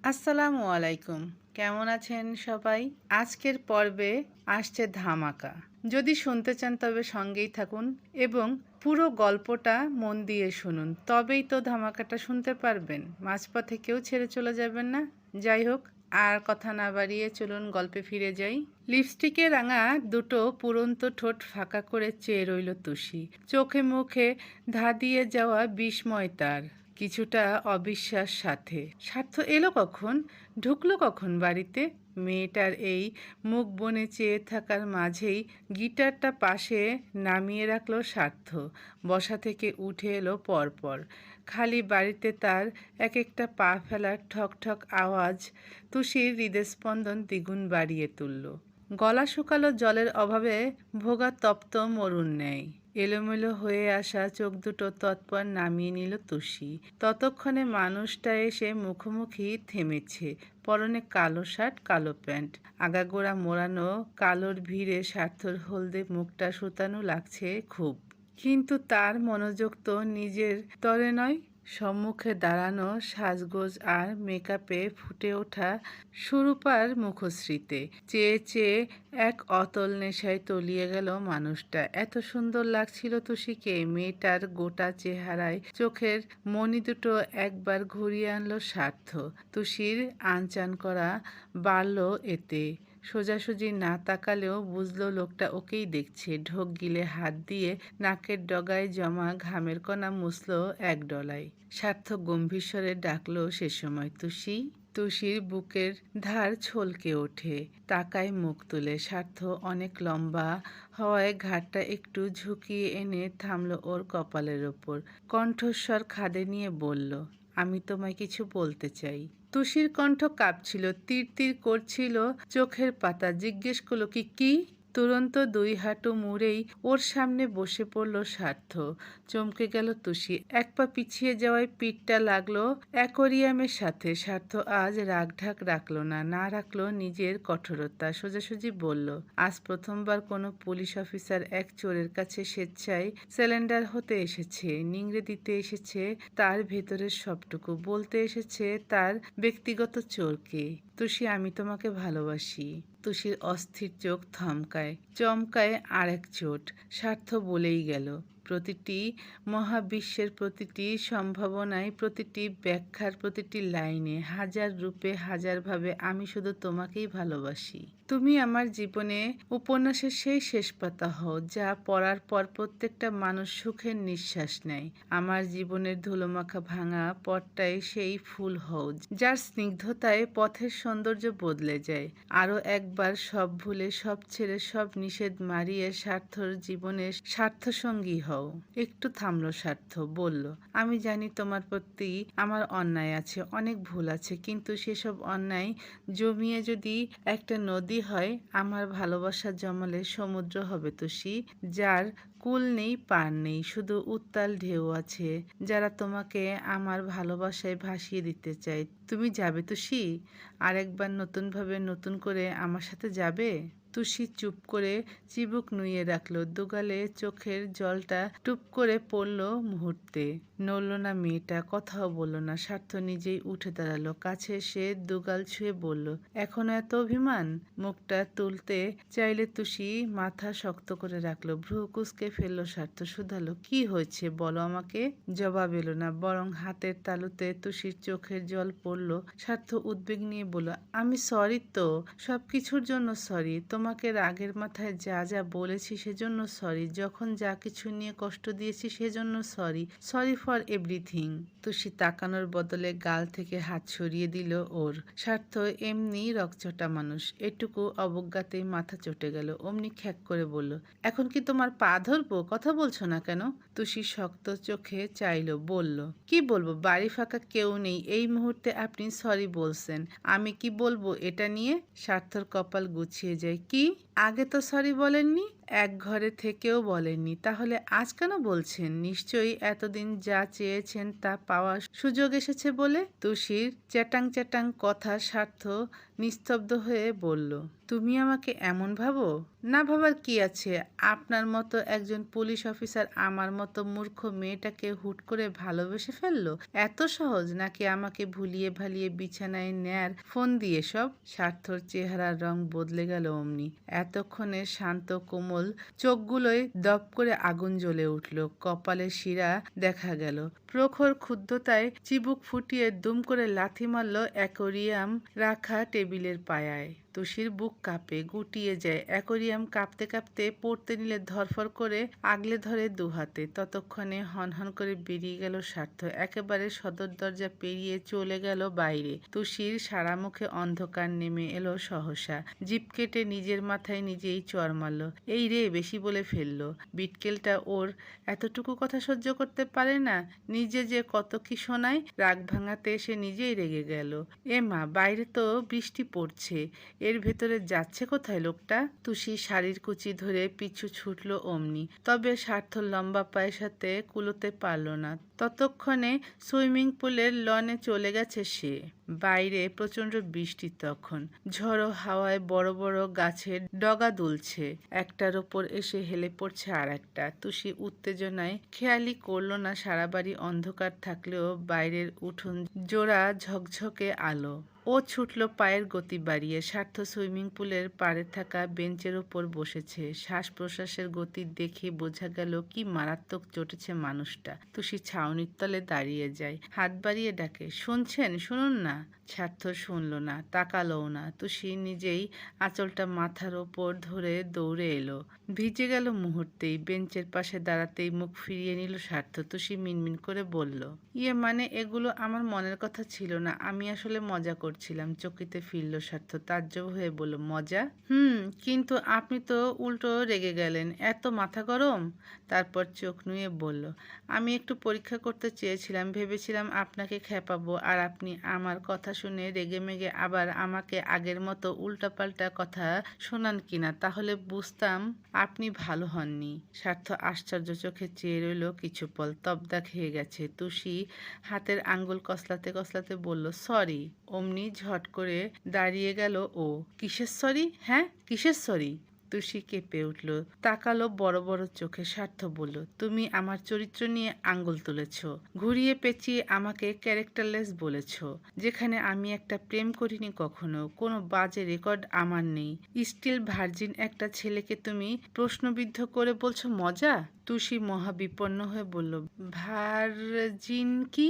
আসসালামু আলাইকুম। কেমন আছেন সবাই? আজকের পর্বে আসছে ধামাকা। যদি শুনতে চান তবে সঙ্গেই থাকুন এবং পুরো গল্পটা মন দিয়ে শুনুন। তবেই তো ধামাকাটা শুনতে পারবেন। মাঝপথে কেউ ছেড়ে চলে যাবেন না। যাই হোক, আর কথা না বাড়িয়ে চলুন গল্পে ফিরে যাই। লিপস্টিকে রাঙা দুটো পুরন্ত ঠোঁট ফাঁকা করে চেয়ে রইল তুষি। চোখে মুখে ধাঁধিয়ে যাওয়া বিস্ময় তার, কিছুটা অবিশ্বাস সাথে। স্বার্থ এলো কখন? ঢুকলো কখন বাড়িতে? মেয়েটার এই মুখ বনে চেয়ে থাকার মাঝেই গিটারটা পাশে নামিয়ে রাখলো স্বার্থ। বসা থেকে উঠে এলো পরপর। খালি বাড়িতে তার এক একটা পা ফেলার ঠক ঠক আওয়াজ তুষির হৃদস্পন্দন দ্বিগুণ বাড়িয়ে তুলল। গলা শুকালো জলের অভাবে ভোগা তপ্ত মরুর ন্যায়। এলোমেলো হয়ে আসা চোখ দুটো তৎপর নামিয়ে নিল তুষি। ততক্ষণে মানুষটা এসে মুখোমুখি থেমেছে। পরনে কালো শার্ট, কালো প্যান্ট, আগাগোড়া মোড়ানো কালোর ভিড়ে স্বার্থর হলদে মুখটা সুতানো লাগছে খুব। কিন্তু তার মনোযোগ তো নিজের তরে নয়, সম্মুখে দাঁড়ানো সাজগোজ আর মেকআপে ফুটে ওঠা সুরূপার মুখশ্রীতে। চেয়ে চেয়ে এক অতল নেশায় তলিয়ে গেল মানুষটা। এত সুন্দর লাগছিল তুষিকে। মেয়েটার গোটা চেহারায় চোখের মণি দুটো একবার ঘুরিয়ে আনলো স্বার্থ। তুষির আনচান করা বাড়ল এতে। সোজাসুজি না তাকালেও বুঝলো লোকটা ওকেই দেখছে। ঢোক গিলে হাত দিয়ে নাকের ডগায় জমা ঘামের কণা মুছল এক ডলায়। স্বার্থ গম্ভীর স্বরে ডাকলো সে সময়, তুষি। তুষির বুকের ধার ছলকে ওঠে। তাকায় মুখ তুলে। স্বার্থ অনেক লম্বা হওয়ায় ঘাড়টা একটু ঝুঁকিয়ে এনে থামলো ওর কপালের ওপর। কণ্ঠস্বর খাদে নিয়ে বলল, আমি তোমায় কিছু বলতে চাই। তুষির কণ্ঠ কাঁপছিল, তীর তীর করছিল চোখের পাতা। জিজ্ঞেস করলো, কি? তুরন্ত দুই হাঁটু মুড়েই ওর সামনে বসে পড়ল স্বার্থ। চমকে গেল তুষি। এক পা পিছিয়ে যাওয়ায় পিঠটা লাগলো অ্যাকোয়ারিয়ামের সাথে। স্বার্থ আজ রাগঢাক রাখলো না, না রাখলো নিজের কঠোরতা। সোজাসুজি বলল, আজ প্রথমবার কোনো পুলিশ অফিসার এক চোরের কাছে স্বেচ্ছায় সিলিন্ডার হতে এসেছে, নিংড়ে দিতে এসেছে তার ভেতরের সবটুকু, বলতে এসেছে তার ব্যক্তিগত চোরকে, তুষি আমি তোমাকে ভালোবাসি। তুষির অস্থির চোখ থমকায়, চমকায় আরেক চোট। স্বার্থ বলেই গেল, প্রতিটি মহাবিশ্বের প্রতিটি সম্ভাবনায়, প্রতিটি ব্যাখ্যার প্রতিটি লাইনে, হাজার রূপে হাজারভাবে আমি শুধু তোমাকেই ভালোবাসি। তুমি আমার জীবনে উপন্যাসের সেই শেষ পাতা হও, যা পড়ার পর প্রত্যেকটা মানুষ সুখের নিঃশ্বাস নেয়। আমার জীবনের ধুলোমাখা ভাঙা পথটায় সেই ফুল হও, যার স্নিগ্ধতায় পথের সৌন্দর্য বদলে যায়। আরও একবার সব ভুলে, সব ছেড়ে, সব নিষেধ মারিয়ে স্বার্থর জীবনের স্বার্থসঙ্গী হও। একটু থামলো স্বার্থ, বলল, আমি জানি তোমার প্রতি আমার অন্যায় আছে, অনেক ভুল আছে, কিন্তু সেসব অন্যায় জমিয়ে যদি একটা নদী হয়, আমার ভালোবাসা জমালে সমুদ্র হবে তুষি, যার কূল নেই, পার নেই, শুধু উত্তাল ঢেউ আছে, যারা তোমাকে আমার ভালোবাসায় ভাসিয়ে দিতে চায়। তুমি যাবে তুষি? আরেকবার নতুনভাবে নতুন করে আমার সাথে যাবে? তুষি চুপ করে চিবুক নুইয়ে রাখলো। দুগালে চোখের জলটা টুপ করে পড়ল মুহূর্তে। নড়ল না মেয়েটা, কথাও বলল না। স্বার্থ নিজেই উঠে দাঁড়ালো, কাছে এসে দুগাল ছুঁয়ে বলল, এখনো এত অভিমান? মুখটা তুলতে চাইলে তুষি মাথা শক্ত করে রাখলো। ভ্রু কুঁচকে ফেললো স্বার্থ। শুধালো, কি হয়েছে বলো আমাকে? জবাব এলো না, বরং হাতের তালুতে তুষির চোখের জল পড়ল। স্বার্থ উদ্বেগ নিয়ে বলল, আমি সরি তো, সব কিছুর জন্য সরি। তোমাকে রাগের মাথায় যা যা বলেছি সেজন্য সরি, যখন যা কিছু নিয়ে কষ্ট দিয়েছি সেজন্য sorry, sorry for everything. Tushi তাকানোর বদলে গাল থেকে হাত সরিয়ে দিল ওর। স্বার্থ এমনি রকচটা মানুষ, এটুকু অবজ্ঞাতেই মাথা চটে গেল। অমনি খ্যাক করে বলল, এখন কি তোমার পা ধরবো? কথা বলছো না কেন? তুষি শক্ত চোখে চাইল, বলল, কি বলবো? বাড়ি ফাঁকা কেউ নেই, এই মুহূর্তে আপনি সরি বলছেন, আমি কি বলবো এটা নিয়ে? স্বার্থর কপাল গুছিয়ে যায়। কি, আগে তো সরি বলেননি? এক ঘরে থেকেও বলেননি, তাহলে আজ কেন বলছেন? নিশ্চয়ই এতদিন যা চেয়েছেন তা পাওয়ার সুযোগ এসেছে বলে। তুষির চ্যাটাং চ্যাটাং কথা স্বার্থ নিস্তব্ধ হয়ে বলল, তুমি আমাকে এমন ভাবো? না ভাবার কি আছে? আপনার মতো একজন পুলিশ অফিসার আমার মতো মূর্খ মেয়েটাকে হুট করে ভালোবেসে ফেললো? এত সহজ নাকি আমাকে ভুলিয়ে ভালিয়ে বিছানায় নেয়ার ফোন দিয়ে সব? স্বার্থর চেহারার রং বদলে গেল অমনি। এতক্ষণে শান্ত কোমল চোখগুলোয় দপ করে আগুন জ্বলে উঠল, কপালের শিরা দেখা গেল। প্রখর ক্ষুব্ধতায় চিবুক ফুটিয়ে দুম করে লাথি মারল অ্যাকোরিয়াম রাখা টেবিলের পায়ায়। তুষির বুক কাঁপে, গুটিয়ে যায়। অ্যাকোরিয়াম কাঁপতে কাঁপতে পড়তে নিলে ধরফর করে আগলে ধরে দুহাতে। ততক্ষণে হনহন করে বেরিয়ে গেল স্বার্থ, একেবারে সদর দরজা পেরিয়ে চলে গেল বাইরে। তুষির সারা মুখে অন্ধকার নেমে এলো সহসা। জিভ কেটে নিজের মাথায় নিজেই চড় মারল। এই রে, বেশি বলে ফেললো। বিটকেলটা ওর এতটুকু কথা সহ্য করতে পারে না। নিজে যে কত কি শোনায়। রাগ ভাঙাতে এসে নিজেই রেগে গেল। মা, বাইরে তো বৃষ্টি পড়ছে, এর ভেতরে যাচ্ছে কোথায় লোকটা? তুষি শাড়ির কুচি ধরে পিছু ছুটল অমনি, তবে স্বার্থ লম্বা পায়ের সাথে কুলোতে পারল না। ততক্ষণে সুইমিং পুলের লনে চলে গেছে সে। বাইরে প্রচণ্ড বৃষ্টি তখন। ঝড়ো হাওয়ায় বড় বড় গাছের ডগা দুলছে, একটার ওপর এসে হেলে পড়ছে আর একটা। তুষি উত্তেজনায় খেয়ালই করল না সারা বাড়ি অন্ধকার থাকলেও বাইরের উঠোন জোড়া ঝকঝকে আলো। ও ছুটল পায়ের গতি বাড়িয়ে। স্বার্থ সুইমিং পুলের পাড়ে থাকা বেঞ্চের ওপর বসেছে। শ্বাস প্রশ্বাসের গতি দেখে বোঝা গেল কি মারাত্মক চটেছে মানুষটা। তুষি ছাউনির তলে দাঁড়িয়ে যায়, হাত বাড়িয়ে ডাকে, শুনছেন? শুনুন না। স্বার্থ শুনল না, তাকালোও না। তুষি নিজেই আঁচলটা মাথার ওপর ধরে দৌড়ে এলো। ভিজে গেল মুহূর্তেই। বেঞ্চের পাশে দাঁড়াতেই মুখ ফিরিয়ে নিল স্বার্থ। তুষি মিনমিন করে বলল, মানে এগুলো আমার মনের কথা ছিল না, আমি আসলে মজা করছিলাম। চকিতে ফিরল স্বার্থ, তাজ্জব হয়ে বলল, মজা? কিন্তু আপনি তো উল্টো রেগে গেলেন। এত মাথা গরম? তারপর চোখ নুয়ে বলল, আমি একটু পরীক্ষা করতে চেয়েছিলাম, ভেবেছিলাম আপনাকে খেপাবো আর আপনি আমার কথা শুনে রেগেমেগে আবার আমাকে আগের মতো উল্টাপাল্টা কথা শোনান কিনা, তাহলে বুঝতাম আপনি ভালো হননি। স্বার্থ আশ্চর্য চোখে চেয়ে রইল কিছু পল, তবদা খেয়ে গেছে। তুষি হাতের আঙ্গুল কসলাতে কসলাতে বলল, সরি। অমনি ঝট করে দাঁড়িয়ে গেল ও। কিসের সরি? হ্যাঁ, কিসের সরি? তুষি কেঁপে উঠল, তাকালো বড় বড় চোখে। স্বার্থ বলল, তুমি আমার চরিত্র নিয়ে আঙ্গুল তুলেছ, ঘুরিয়ে পেঁচিয়ে আমাকে ক্যারেক্টারলেস বলেছ, যেখানে আমি একটা প্রেম করিনি কখনো, কোনো বাজে রেকর্ড আমার নেই। স্টিল ভার্জিন একটা ছেলেকে তুমি প্রশ্নবিদ্ধ করে বলছো মজা? তুষি মহাবিপন্ন হয়ে বলল, ভার্জিন কি?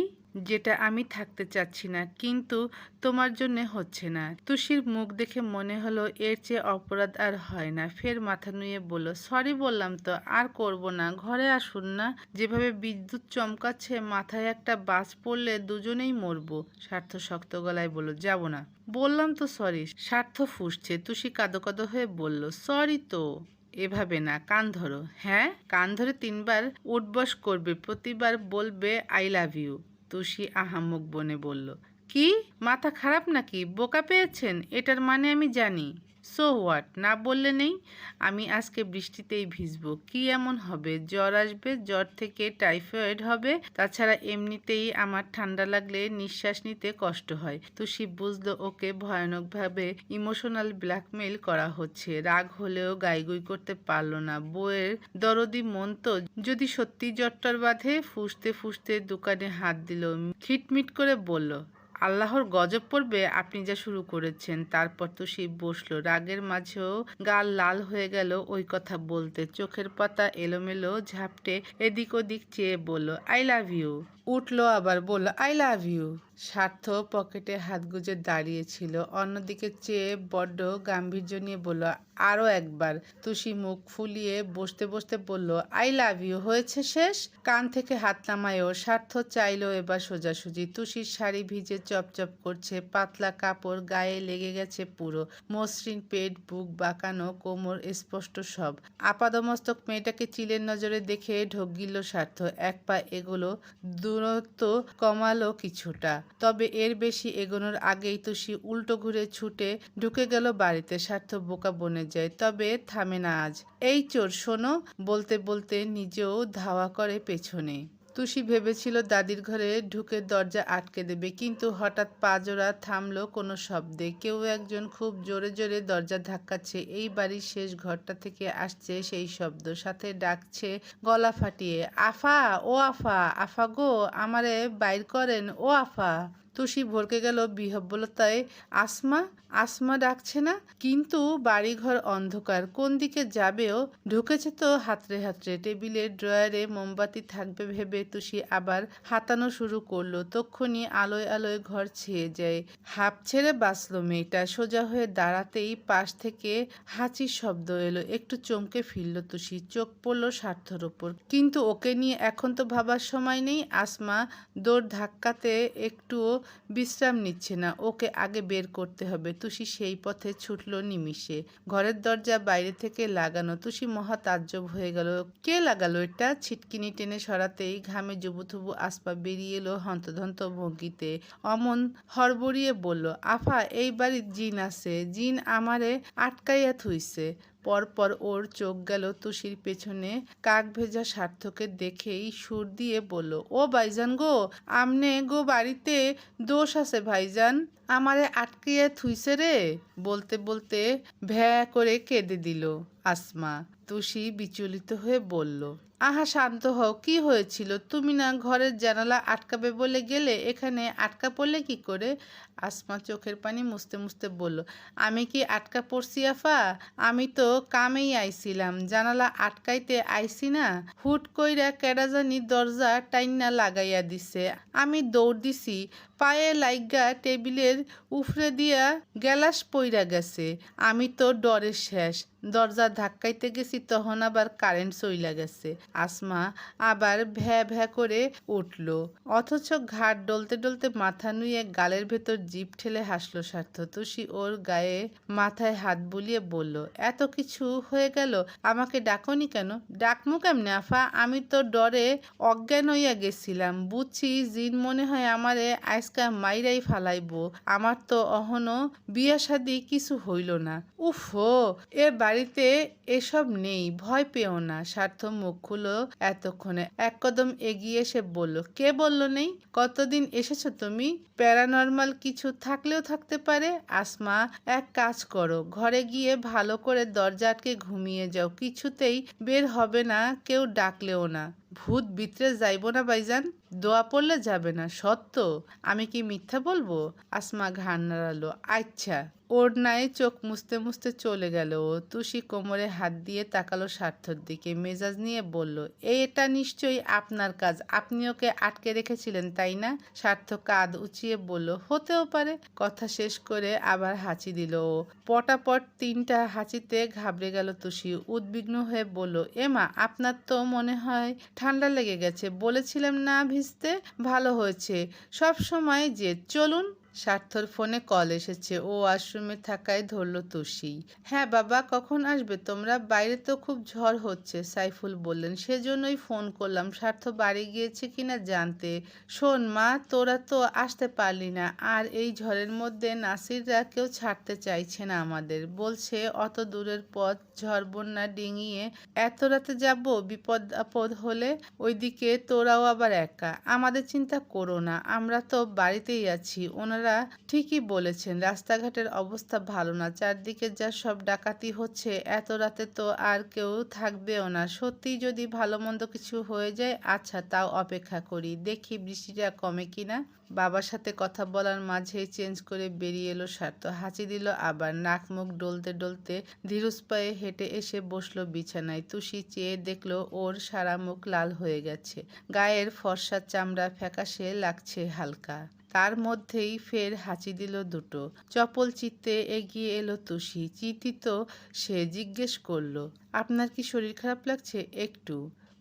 যেটা আমি থাকতে চাচ্ছি না, কিন্তু তোমার জন্যে হচ্ছে না। তুষির মুখ দেখে মনে হলো এর চেয়ে অপরাধ আর হয় না। ফের মাথা নুয়ে বলল, সরি বললাম তো, আর করব না। ঘরে আসুন না। যেভাবে বিদ্যুৎ চমকাচ্ছে, মাথায় একটা বাজ পড়লে দুজনেই মরবো। স্বার্থ শক্ত গলায় বলল, যাব না। বললাম তো সরি। স্বার্থ ফুঁসছে। তুষি কাঁদো কাঁদো হয়ে বলল, সরি তো। এভাবে না, কান ধরো। হ্যাঁ, কান ধরে 3 বার উঠবস করবে, প্রতিবার বলবে আই লাভ ইউ। তুষি আহাম্মক বনে বলল, কি মাথা খারাপ নাকি? বোকা পেয়েছেন? এটার মানে আমি জানি। So what? না বললে নেই। আমি আজকে বৃষ্টিতেই ভিজবো। কি এমন হবে? জ্বর আসবে, জ্বর থেকে টাইফয়েড হবে। তাছাড়া এমনিতেই আমার ঠান্ডা লাগলে নিঃশ্বাস নিতে কষ্ট হয়। তুষি বুঝলো ওকে ভয়ানকভাবে ইমোশনাল ব্ল্যাকমেইল করা হচ্ছে। রাগ হলেও গাইগুই করতে পারল না। বউয়ের দরদি মন তো। যদি সত্যি জ্বরটার বাঁধে। ফুঁসতে ফুঁসতে দোকানে হাত দিল, খিটমিট করে বলল, আল্লাহর গজব পড়বে আপনি যা শুরু করেছেন। তারপর তো সে বসলো। রাগের মাঝেও গাল লাল হয়ে গেল ওই কথা বলতে। চোখের পাতা এলোমেলো ঝাপটে এদিক ওদিক চেয়ে বলল, আই লাভ ইউ। উঠলো আবার বলল, আই লাভ ইউ। স্বার্থ পকেটে হাত গুজে দাঁড়িয়েছিল, অন্যদিকে চেয়ে বড্ড গাম্ভীর্য নিয়ে বলল, আরও একবার। তুষি মুখ ফুলিয়ে বসতে বসতে বলল, আই লাভ ইউ। হয়েছে শেষ। কান থেকে হাত নামায়ও। স্বার্থ চাইল এবার সোজাসুজি। তুষির শাড়ি ভিজে চপচপ করছে, পাতলা কাপড় গায়ে লেগে গেছে পুরো। মসৃণ পেট, বুক বাঁকানো, কোমর স্পষ্ট সব। আপাদমস্তক মেয়েটাকে চিলের নজরে দেখে ঢোক গিলল স্বার্থ। এক পা এগোলো, দূরত্ব কমালো কিছুটা। তবে এর বেশি এগোনোর আগেই তুষি উল্টো ঘুরে ছুটে ঢুকে গেল বাড়িতে। স্বার্থ বোকা বনে যায়, তবে থামে না আজ। এই চোর শোনো, বলতে বলতে নিজেও ধাওয়া করে পেছনে। টুসি ভেবেছিল দাদির ঘরে ঢুকে দরজা আটকে দেবে, কিন্তু হঠাৎ পাজোড়া থামলো কোনো শব্দে। কেউ একজন খুব জোরে জোরে দরজা ধাক্কাচ্ছে। এই বাড়ির শেষ ঘরটা থেকে আসছে সেই শব্দ, সাথে ডাকছে গলা ফাটিয়ে, আফা, ও আফা, আফা গো, আমারে বাইর করেন, ও আফা। টুসি ভরকে গেল বিহ্বলতায়। আসমা, আসমা ডাকছে না, কিন্তু বাড়িঘর অন্ধকার, কোন দিকে যাবেও? ঢুকেছে তো হাতড়ে হাতড়ে। টেবিলের ড্রয়ারে মোমবাতি থাকবে ভেবে টুসি আবার হাতানো শুরু করলো। তক্ষুনি আলোয় আলোয় ঘর ছেয়ে যায়। হাঁপ ছেড়ে বাঁচল মেয়েটা। সোজা হয়ে দাঁড়াতেই পাশ থেকে হাঁচির শব্দ এলো। একটু চমকে ফিরল টুসি। চোখ পড়ল স্বার্থর ওপর, কিন্তু ওকে নিয়ে এখন তো ভাবার সময় নেই। আসমা দৌড় ধাক্কাতে একটুও বিশ্রাম নিচ্ছে না। ওকে আগে বের করতে হবে। টুসি সেই পথে ছুটল নিমিষে। ঘরের দরজা বাইরে থেকে লাগানো। টুসি মহা তাজ্জব হয়ে গেল। কে লাগালো এটা? ছিটকিনি টেনে সরাতেই ঘামে জুবুথুবু আসপা বেরিয়ে এলো হন্তদন্ত ভঙ্গিতে। অমন হড়বড়িয়ে বলল, আফা, এই বাড়ির জিন আছে, জিন আমারে আটকাইয়া থুইছে। পরপর ওর চোখ গেল টুসির পেছনে। কাক ভেজা স্বার্থকে দেখেই সুর দিয়ে বলল, ও ভাইজান গো, আমনে গো বাড়িতে দোষ আছে ভাইজান, আমারে আটকিয়ে থুইছে রে। বলতে বলতে ভ্যা করে কেঁদে দিল আসমা। টুসি বিচলিত হয়ে বলল, আহা শান্ত হও, কি হয়েছিল? তুমি না ঘরের জানালা আটকাবে বলে গেলে, এখানে আটকা পড়লে কি করে? আসমা চোখের পানি মুছতে মুছতে বলল, আমি কি আটকা পড়ছি আফা? আমি তো কামেই আইছিলাম, জানালা আটকাইতে আইছি না। হুট কইরা কেডা জানি দরজা টাইন্না লাগাইয়া দিছে। আমি দৌড় দিছি, পায়ে লাইগা টেবিলের উফরে দিয়া গ্যালাস পইরা গেছে। আমি তো ডরে শেষ। দরজা ধাক্কাইতে গেছি, তখন আবার কারেন্ট চইলা গেছে। আসমা আবার ভ্যা ভ্যা করে উঠল, অথচ ঘাট ডলতে ডলতে মাথা নুয়ে গালের ভেতর জিভ ঠেলে হাসলো স্বার্থ। টুসি ওর গায়ে মাথায় হাত বুলিয়ে বলল, এত কিছু হয়ে গেল, আমাকে ডাকনি কেন? ডাকমু কেমনে আফা? আমি তো ডরে অজ্ঞান হইয়া গেছিলাম। বুঝছি জিন মনে হয় আমারে আজকা মাইরাই ফালাইবো। আমার তো অহনো বিয়া শাদি কিছু হইল না। উফো, এ বাড়িতে এসব নেই, ভয় পেও না। স্বার্থ মুখ খুলো এতক্ষণে এক কদম এগিয়ে এসে বলল, কে বলল নেই? কতদিন এসেছো তুমি? প্যারানর্মাল কিছু থাকলেও থাকতে পারে। আসমা, এক কাজ করো, ঘরে গিয়ে ভালো করে দরজা আটকে ঘুমিয়ে যাও, কিছুতেই বের হবে না, কেউ ডাকলেও না। ভূত ভিতরে যাইব না ভাইজান, দোয়া পড়লে যাবে না। সত্য, আমি কি মিথ্যা বলবো? আসমা ঘাড় নাড়ালো। আচ্ছা। ওড়নায় চোখ মুছতে মুছতে চলে গেল ও। টুসি কোমরে হাত দিয়ে তাকালো স্বার্থর দিকে, মেজাজ নিয়ে বলল, এটা নিশ্চয়ই আপনার কাজ, আপনি ওকে আটকে রেখেছিলেন তাই না? স্বার্থ কাঁধ উঁচিয়ে বলল, হতেও পারে। কথা শেষ করে আবার হাঁচি দিল ও। পটাপট 3টা হাঁচিতে ঘাবড়ে গেল টুসি। উদ্বিগ্ন হয়ে বলল, এমা, আপনার তো মনে হয় ঠান্ডা লেগে গেছে, বলেছিলাম না ভিজতে। ভালো হয়েছে, সব সময় যে। চলুন। স্বার্থর ফোনে কল এসেছে। ও ওয়াশরুমে থাকায় ধরল টুসি। হ্যাঁ বাবা, কখন আসবে তোমরা? বাইরে তো খুব ঝড় হচ্ছে, সাইফুল বললেন, সেজন্যই ফোন করলাম স্বার্থ বাড়ি গিয়েছে কিনা জানতে। শোন মা, তোরা তো আসতে পারলি না, আর এই ঝড়ের মধ্যে নাসিররা কেউ ছাড়তে চাইছে না আমাদের। বলছে অত দূরের পথ ঝড় বন্যা ডিঙিয়ে এত রাতে যাব, বিপদ আপদ হলে। ওইদিকে তোরাও আবার একা। আমাদের চিন্তা করো না, আমরা তো বাড়িতেই আছি। ওনারা ঠিকই বলেছেন, রাস্তাঘাটের অবস্থা ভালো না, চারদিকে যা সব ডাকাতি হচ্ছে, এত রাতে তো আর কেউ থাকবেও না। সত্যি যদি ভালো মন্দ কিছু হয়ে যায়, আচ্ছা তাও অপেক্ষা করি, দেখি বৃষ্টিটা কমে কিনা। বাবার সাথে কথা বলার মাঝেই চেঞ্জ করে বেরিয়ে এলো স্বার্থ। হাঁচি দিল আবার, নাক মুখ ডলতে ডলতে ধীরুজ পায়ে হেঁটে এসে বসলো বিছানায়। টুসি চেয়ে দেখলো ওর সারা মুখ লাল হয়ে গেছে, গায়ের ফর্সা চামড়া ফ্যাকাশে লাগছে হালকা। তার মধ্যেই ফের হাঁচি দিল দুটো। চপল চিত্তে এগিয়ে এলো টুসি। চিন্তিত সে জিজ্ঞেস করলো, আপনার কি শরীর খারাপ লাগছে? একটু।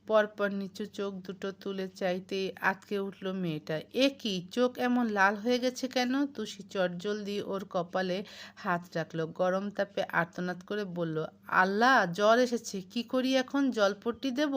পরপর নিচু চোখ দুটো তুলে চাইতেই আঁতকে উঠল মেয়েটা। এ কি, চোখ এমন লাল হয়ে গেছে কেন? তুষি চটজলদি ওর কপালে হাত রাখলো, গরম তাপে আর্তনাদ করে বলল, আল্লাহ, জ্বর এসেছে, কি করি এখন? জলপট্টি দেব?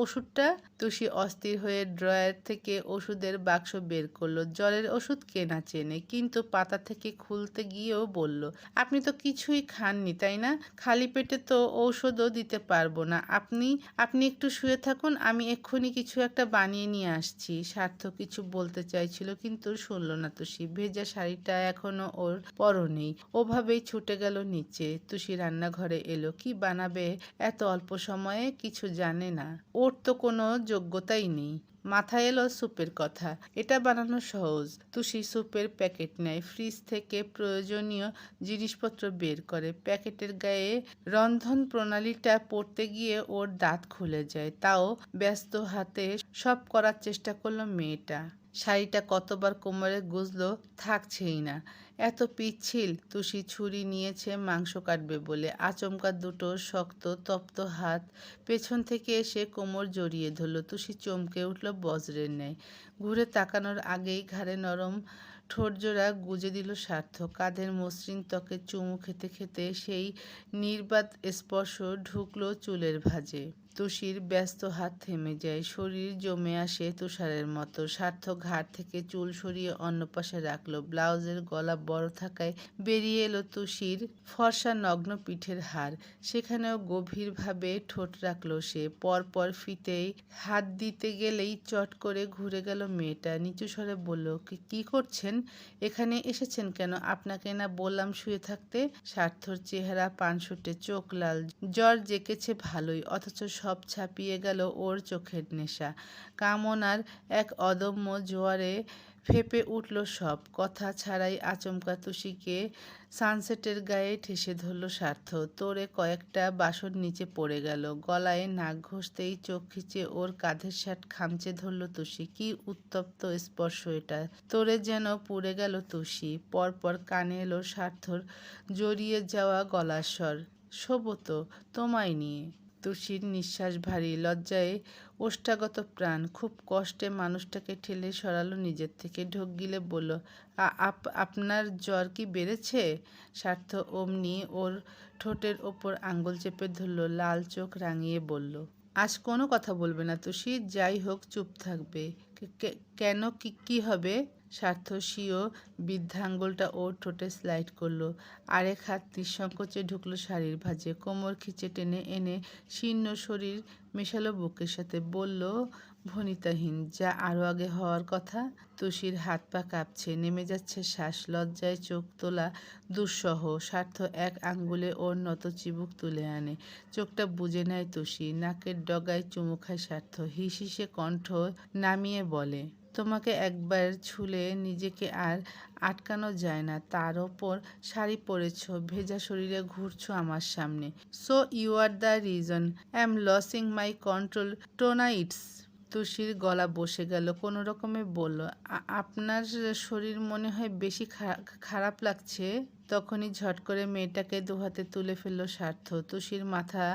ওষুধটা? তুষি অস্থির হয়ে ড্রয়ার থেকে ওষুধের বাক্স বের করলো। জ্বরের ওষুধ কেনা চেনে, কিন্তু পাতা থেকে খুলতে গিয়েও বলল, আপনি তো কিছুই খাননি তাই না? খালি পেটে তো ঔষধও দিতে পারবো না। আপনি আপনি একটু শুয়ে থাকুন, আমি এক্ষুনি কিছু একটা বানিয়ে নিয়ে আসছি। সার্থক কিছু বলতে চাইছিল, কিন্তু শুনল না তুষি। ভেজা শাড়িটা এখনো ওর পরনেই, ওভাবেই ছুটে গেল নিচে। তুষি রান্নাঘরে এলো। কি বানাবে এত অল্প সময়ে? কিছু জানে না, ওর তো কোনো যোগ্যতাই নেই। মাথায় এলো স্যুপের কথা। এটা বানানো সহজ। তুষি স্যুপের প্যাকেট নেয়, ফ্রিজ থেকে প্রয়োজনীয় জিনিসপত্র বের করে। প্যাকেটের গায়ে রন্ধন প্রণালীটা পড়তে গিয়ে ওর দাঁত খুলে যায়। তাও ব্যস্ত হাতে সব করার চেষ্টা করলো মেয়েটা। শাড়িটা কতবার কোমরে গুজলো, থাকছেই না। এত পিচ্ছিল। তুষি ছুরি নিয়েছে মাংস কাটবে বলে। আচমকা দুটো শক্ত তপ্ত হাত পেছন থেকে এসে কোমর জড়িয়ে ধরল। তুষি চমকে উঠল বজ্রের ন্যায়। ঘুরে তাকানোর আগেই ঘাড়ে নরম ঠোঁটজোড়া গুজে দিল সার্থক। কাঁধের মসৃণ ত্বকে চুমু খেতে খেতে সেই নির্বাত স্পর্শ ঢুকলো চুলের ভাঁজে। তুষির ব্যস্ত হাত থেমে যায়, শরীর জমে আসে তুষারের মতো। সার্থক ঘাড় থেকে চুল সরিয়ে অন্য পাশে রাখলো। ব্লাউজের গলা বড় থাকায় বেরিয়ে এলো তুষির ফর্সা নগ্ন পিঠের হাড়। সেখানেও গভীরভাবে ঠোঁট রাখলো সে। পরপর ফিতেই হাত দিতে গেলেই চট করে ঘুরে গেল মেয়েটা। নিচু স্বরে বলল, কি করছেন? এখানে এসেছেন কেন? আপনাকে না বললাম শুয়ে থাকতে? সার্থর চেহারা পানসুটে, চোখ লাল। জ্বর জেকেছে ভালোই, অথচ সব ছাপিয়ে গেল ওর চোখের নেশা। কামনার এক অদম্য জোয়ারে ফেঁপে উঠল সব। কথা ছাড়াই আচমকা তুষিকে সানসেটের গায়ে ঠেসে ধরল সার্থ। তোরে কয়েকটা বাসন নিচে পড়ে গেল। গলায় নাক ঘষতেই চোখ খিচে ওর কাঁধের শার্ট খামচে ধরল তুষি। কি উত্তপ্ত স্পর্শ এটা! তোরে যেন পুড়ে গেল তুষি। পরপর কানে এলো সার্থর জড়িয়ে যাওয়া গলার স্বর, শোবো তো তোমায় নিয়ে। তুষির নিঃশ্বাস ভারী, লজ্জায় ওষ্ঠাগত প্রাণ। খুব কষ্টে মানুষটাকে ঠেলে সরালো নিজের থেকে। ঢোক গিলে বলল, আপনার জ্বর কি বেড়েছে? সার্থ অমনি ওর ঠোঁটের ওপর আঙ্গুল চেপে ধরল, লাল চোখ রাঙিয়ে বলল, আজ কোনো কথা বলবে না তুষি? যাই হোক চুপ থাকবে। কেন, কি হবে? সার্থ স্বীয় বৃদ্ধাঙ্গুলটা ওর ঠোঁটে স্লাইড করলো। আরেক হাত নিঃসংকোচে ঢুকলো শাড়ির ভাঁজে, কোমর খিচে টেনে এনে শীর্ণ শরীর মেশালো বুকের সাথে। বলল ভনিতাহীন, যা আরও আগে হওয়ার কথা। তুষির হাত পা কাঁপছে, নেমে যাচ্ছে শ্বাস। লজ্জায় চোখ তোলা দুঃসহ। সার্থ এক আঙ্গুলে ওর নত চিবুক তুলে আনে। চোখটা বুজে নেয় তুষি। নাকের ডগায় চুমু খায় সার্থ। হিসিসে কণ্ঠ নামিয়ে বলে, তোমাকে একবার ছুলে নিজেকে আর আটকানো যায় না। তার ওপর শাড়ি পরেছ, ভেজা শরীরে ঘুরছো আমার সামনে। So you are the reason I am losing my control tonights. তুষির গলা বসে গেল। কোনো রকমে বলল, আপনার শরীর মনে হয় বেশি খারাপ লাগছে। তখনই ঝট করে মেয়েটাকে দুহাতে তুলে ফেলল সার্থ। তুষির মাথা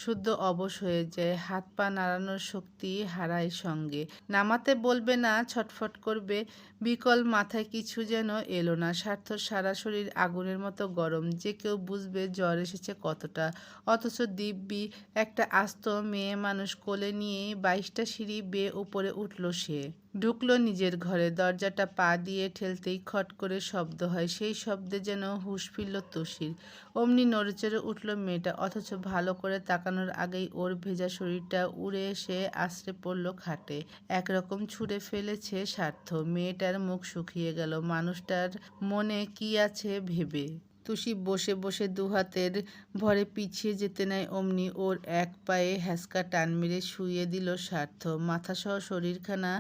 শুদ্ধ অবশ হয়ে যায়, হাত পা নাড়ানোর শক্তি হারায় সঙ্গে। নামাতে বলবে না, ছটফট করবে। বিকল মাথায় কিছু যেন এলো না। সার্থর সারা শরীর আগুনের মতো গরম। যে কেউ বুঝবে জ্বর এসেছে কতটা। অথচ দিব্যি একটা আস্ত মেয়ে মানুষ কোলে নিয়ে 22টা সিঁড়ি বেয়ে উপরে উঠল সে। ঢুকলো নিজের ঘরে। দরজাটা পা দিয়ে ঠেলতেই খট করে শব্দ হয়। সেই শব্দে যেন হুঁশ ফিরল তুষির। অমনি নড়েচড়ে উঠল মেয়েটা, অথচ ভালো করে তাকানোর আগেই ওর ভেজা শরীরটা উড়ে এসে আছড়ে পড়ল খাটে। একরকম ছুঁড়ে ফেলেছে সার্থ। মেয়েটার মুখ শুকিয়ে গেল। মানুষটার মনে কি আছে ভেবে। তুষি বসে বসে দুহাতের ভরে পিছিয়ে যেতে নেয়, অমনি ওর এক পায়ে হ্যাঁচকা টান মেরে শুইয়ে দিল সার্থ। মাথাসহ শরীরখানা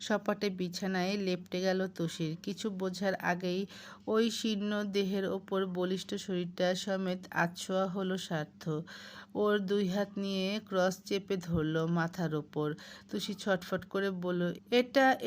সপাটে বিছানায় লেপ্টে গেল তুষির। কিছু বোঝার আগেই ওই শীর্ণ দেহের ওপর বলিষ্ঠ শরীরটা সমেত আছোয়া হলো সার্থ। ওর দুই হাত নিয়ে ক্রস চেপে ধরল মাথার ওপর। তুষি ছটফট করে বলল,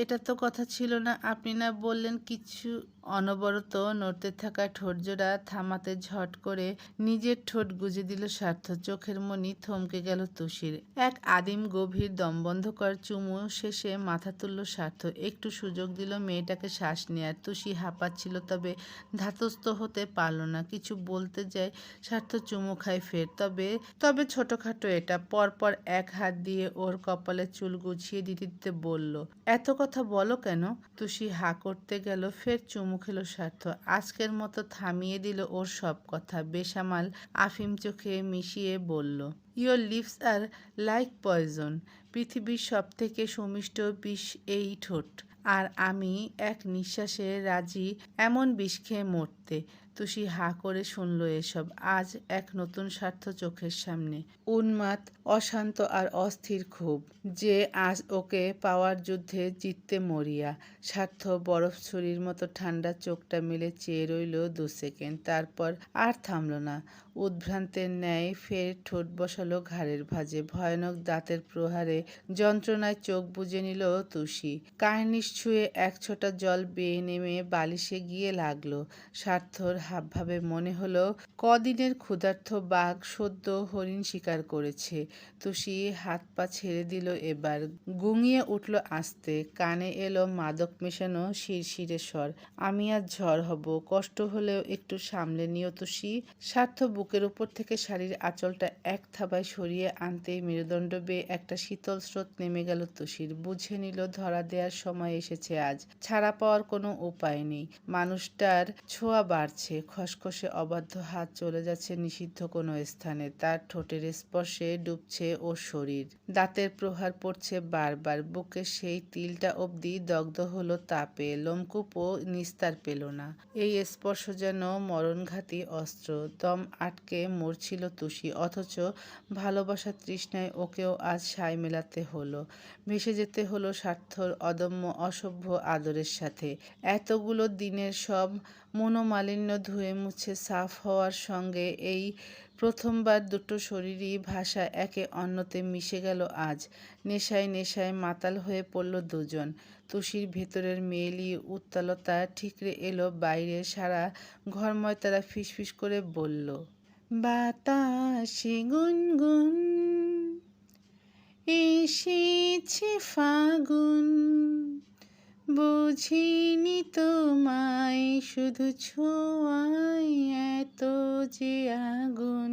এটা তো কথা ছিল না। আপনি না বললেন কিছু? অনবরত নড়তে থাকা ঠোঁটজোড়া থামাতে ঝট করে নিজের ঠোঁট গুজে দিল স্বার্থ। চোখের মনি থমকে গেল তুষির। এক আদিম গভীর দমবন্ধকর চুমু শেষে মাথা তুলল স্বার্থ। একটু সুযোগ দিল মেয়েটাকে শ্বাস নেয়ার। তুষি হাঁপাচ্ছিল, তবে ধাতস্থ হতে পারল না। কিছু বলতে যায়, স্বার্থ চুমু খায় ফের। তবে ছোটখাটো এটা। পরপর এক হাত দিয়ে ওর কপালে চুল গুছিয়ে দিতে দিতে বলল, এত কথা বলো কেন? তুষি হা করতে গেল, ফের চুমু খেলো স্বার্থ। আজকের মতো থামিয়ে দিল ওর সব কথা। বেসামাল আফিম চোখে মিশিয়ে বলল, your lips are like poison. পৃথিবীর সব থেকে সুমিষ্ট বিষ এই ঠোঁট। আর আমি এক নিঃশ্বাসে রাজি এমন বিষ খেয়ে মরতে। তুষি হা করে শুনল এসব। আজ এক নতুন স্বার্থ চোখের সামনে। উন্মাদ, অশান্ত আর অস্থির খুব। যে আজ ওকে পাওয়ার যুদ্ধে জিততে মরিয়া। স্বার্থ বরফ ছুরির মতো ঠান্ডা চোখটা মেলে চেয়ে রইল 2 সেকেন্ড। তারপর আর থামল না। উদ্ভ্রান্তের ন্যায় ফের ঠোঁট বসালো ঘাড়ের ভাঁজে। ভয়ানক দাঁতের প্রহারে যন্ত্রণায় চোখ বুজে নিল তুষি। কার্নিশ ছুঁয়ে এক ছোটা জল বেয়ে নেমে বালিশে গিয়ে লাগলো। স্বার্থর হাবভাবে মনে হলো কদিনের ক্ষুধার্ত বাঘ সদ্য হরিণ শিকার করেছে। তুষি হাত পা ছেড়ে দিল এবার। গুঙিয়ে উঠল আস্তে। কানে এলো মাদক মেশানো শিরশিরে স্বর, আমি আজ ঝড় হব। কষ্ট হলেও একটু সামলে নিও তুষি। স্বার্থ বুকের উপর থেকে শাড়ির আঁচলটা এক থাবায় সরিয়ে আনতেই মেরুদণ্ড বেয়ে একটা শীতল স্রোত নেমে গেল তুষির। বুঝে নিল ধরা দেওয়ার সময় এসেছে আজ। ছাড়া পাওয়ার কোনো উপায় নেই। মানুষটার ছোঁয়া বাড়ছে। খসখসে অবাধ্য হাত চলে যাচ্ছে নিষিদ্ধ কোনো স্থানে। তার ঠোঁটের স্পর্শে ডুবছে ওর শরীর। দাঁতের প্রহার পড়ছে বারবার। বুকের সেই তিলটা অবধি দগ্ধ হলো তাপে। লোমকূপও নিস্তার পেল না। এই স্পর্শ যেন মরণঘাতী অস্ত্র। দম আটকে মরছিল তুষি। অথচ ভালোবাসার তৃষ্ণায় ওকেও আজ সায় মেলাতে হলো। ভেসে যেতে হলো স্বার্থর অদম্য অসভ্য আদরের সাথে। এতগুলো দিনের সব মনোমালিন্য ধুয়ে মুছে সাফ হওয়ার সঙ্গে এই প্রথমবার দুটো শরীরই ভাষা একে অন্যতে মিশে গেল আজ। নেশায় নেশায় মাতাল হয়ে পড়ল দুজন। তুষির ভেতরের মেয়েলি উত্তালতা ঠিকরে এলো বাইরে। সারা ঘরময় তারা ফিসফিস করে বলল, বাতাসে গুনগুন এসেছে ফাগুন, বুঝিনি তোমায় শুধু ছোঁয়ায় এত যে আগুন।